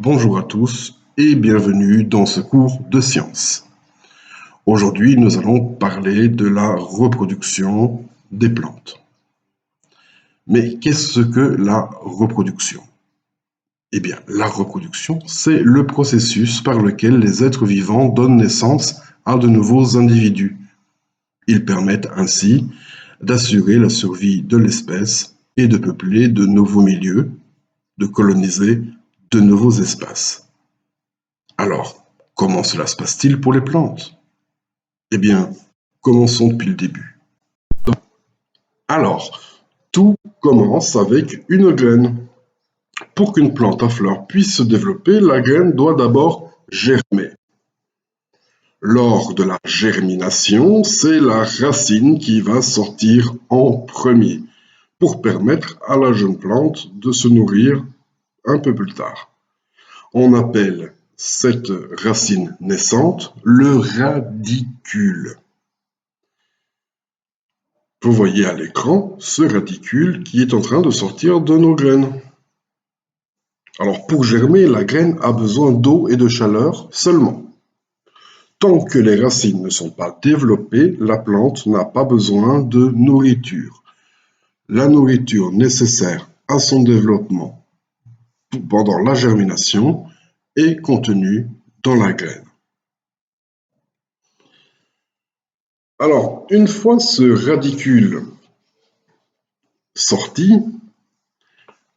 Bonjour à tous et bienvenue dans ce cours de sciences. Aujourd'hui, nous allons parler de la reproduction des plantes. Mais qu'est-ce que la reproduction? Eh bien, la reproduction, c'est le processus par lequel les êtres vivants donnent naissance à de nouveaux individus. Ils permettent ainsi d'assurer la survie de l'espèce et de peupler de nouveaux milieux, de coloniser de nouveaux espaces. Alors, comment cela se passe-t-il pour les plantes? Eh bien, commençons depuis le début. Alors, tout commence avec une graine. Pour qu'une plante à fleurs puisse se développer, la graine doit d'abord germer. Lors de la germination, c'est la racine qui va sortir en premier pour permettre à la jeune plante de se nourrir un peu plus tard. On appelle cette racine naissante le radicule. Vous voyez à l'écran ce radicule qui est en train de sortir de nos graines. Alors pour germer, la graine a besoin d'eau et de chaleur seulement. Tant que les racines ne sont pas développées, la plante n'a pas besoin de nourriture. La nourriture nécessaire à son développement pendant la germination est contenue dans la graine. Alors, une fois ce radicule sorti,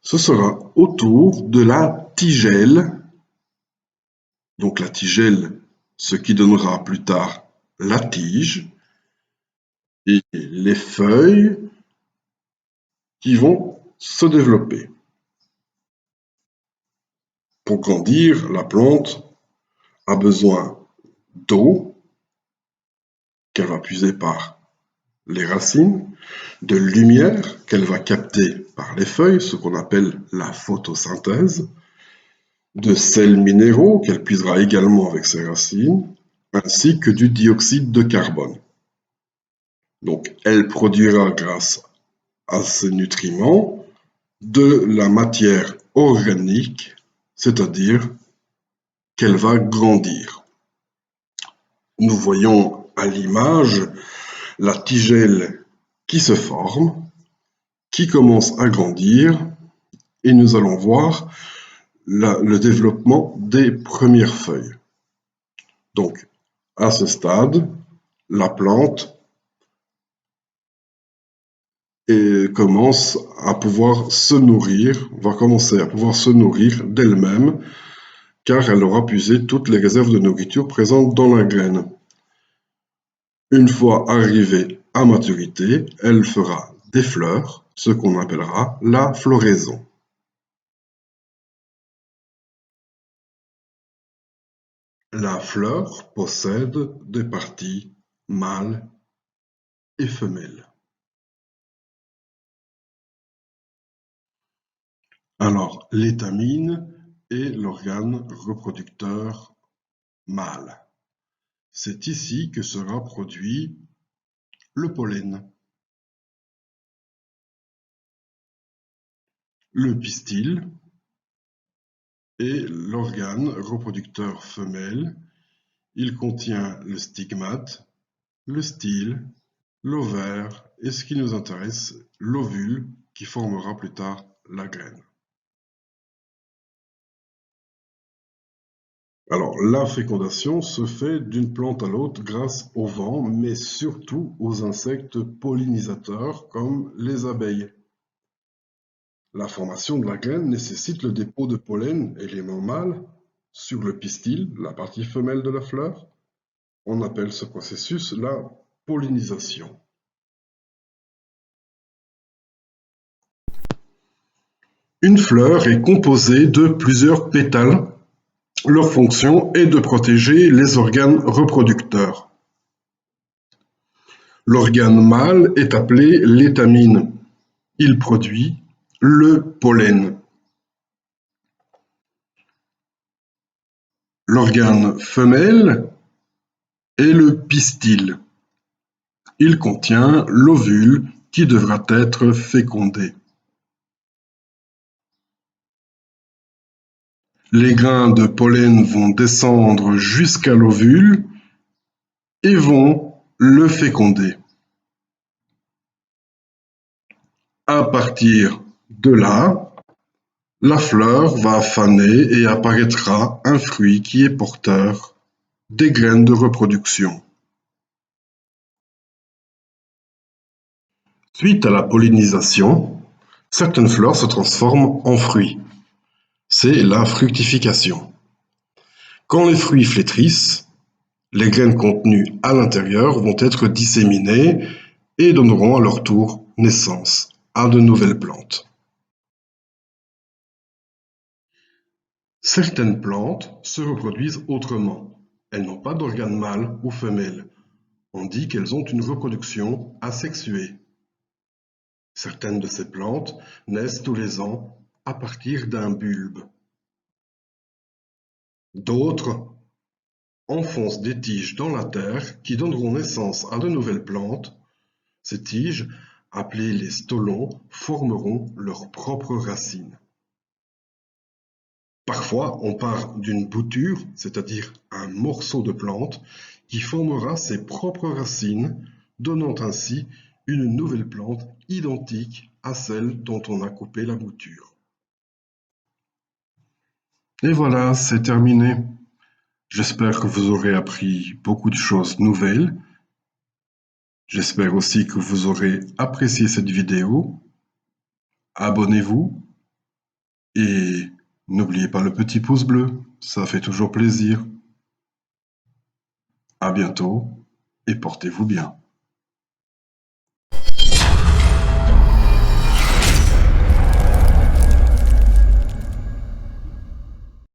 ce sera au tour de la tigelle. Donc la tigelle, ce qui donnera plus tard la tige, et les feuilles qui vont se développer. Pour grandir, la plante a besoin d'eau qu'elle va puiser par les racines, de lumière qu'elle va capter par les feuilles, ce qu'on appelle la photosynthèse, de sels minéraux qu'elle puisera également avec ses racines, ainsi que du dioxyde de carbone. Donc, elle produira grâce à ces nutriments de la matière organique, c'est-à-dire qu'elle va grandir. Nous voyons à l'image la tigelle qui se forme, qui commence à grandir, et nous allons voir le développement des premières feuilles. Donc, à ce stade, la plante commence à pouvoir se nourrir, va commencer à pouvoir se nourrir d'elle-même, car elle aura puisé toutes les réserves de nourriture présentes dans la graine. Une fois arrivée à maturité, elle fera des fleurs, ce qu'on appellera la floraison. La fleur possède des parties mâles et femelles. Alors, l'étamine est l'organe reproducteur mâle. C'est ici que sera produit le pollen. Le pistil est l'organe reproducteur femelle. Il contient le stigmate, le style, l'ovaire et ce qui nous intéresse, l'ovule qui formera plus tard la graine. Alors, la fécondation se fait d'une plante à l'autre grâce au vent, mais surtout aux insectes pollinisateurs comme les abeilles. La formation de la graine nécessite le dépôt de pollen, élément mâle, sur le pistil, la partie femelle de la fleur. On appelle ce processus la pollinisation. Une fleur est composée de plusieurs pétales. Leur fonction est de protéger les organes reproducteurs. L'organe mâle est appelé l'étamine. Il produit le pollen. L'organe femelle est le pistil. Il contient l'ovule qui devra être fécondé. Les grains de pollen vont descendre jusqu'à l'ovule et vont le féconder. À partir de là, la fleur va faner et apparaîtra un fruit qui est porteur des graines de reproduction. Suite à la pollinisation, certaines fleurs se transforment en fruits. C'est la fructification. Quand les fruits flétrissent, les graines contenues à l'intérieur vont être disséminées et donneront à leur tour naissance à de nouvelles plantes. Certaines plantes se reproduisent autrement. Elles n'ont pas d'organe mâle ou femelle. On dit qu'elles ont une reproduction asexuée. Certaines de ces plantes naissent tous les ans à partir d'un bulbe. D'autres enfoncent des tiges dans la terre qui donneront naissance à de nouvelles plantes. Ces tiges, appelées les stolons, formeront leurs propres racines. Parfois, on part d'une bouture, c'est-à-dire un morceau de plante, qui formera ses propres racines, donnant ainsi une nouvelle plante identique à celle dont on a coupé la bouture. Et voilà, c'est terminé. J'espère que vous aurez appris beaucoup de choses nouvelles. J'espère aussi que vous aurez apprécié cette vidéo. Abonnez-vous et n'oubliez pas le petit pouce bleu, ça fait toujours plaisir. À bientôt et portez-vous bien.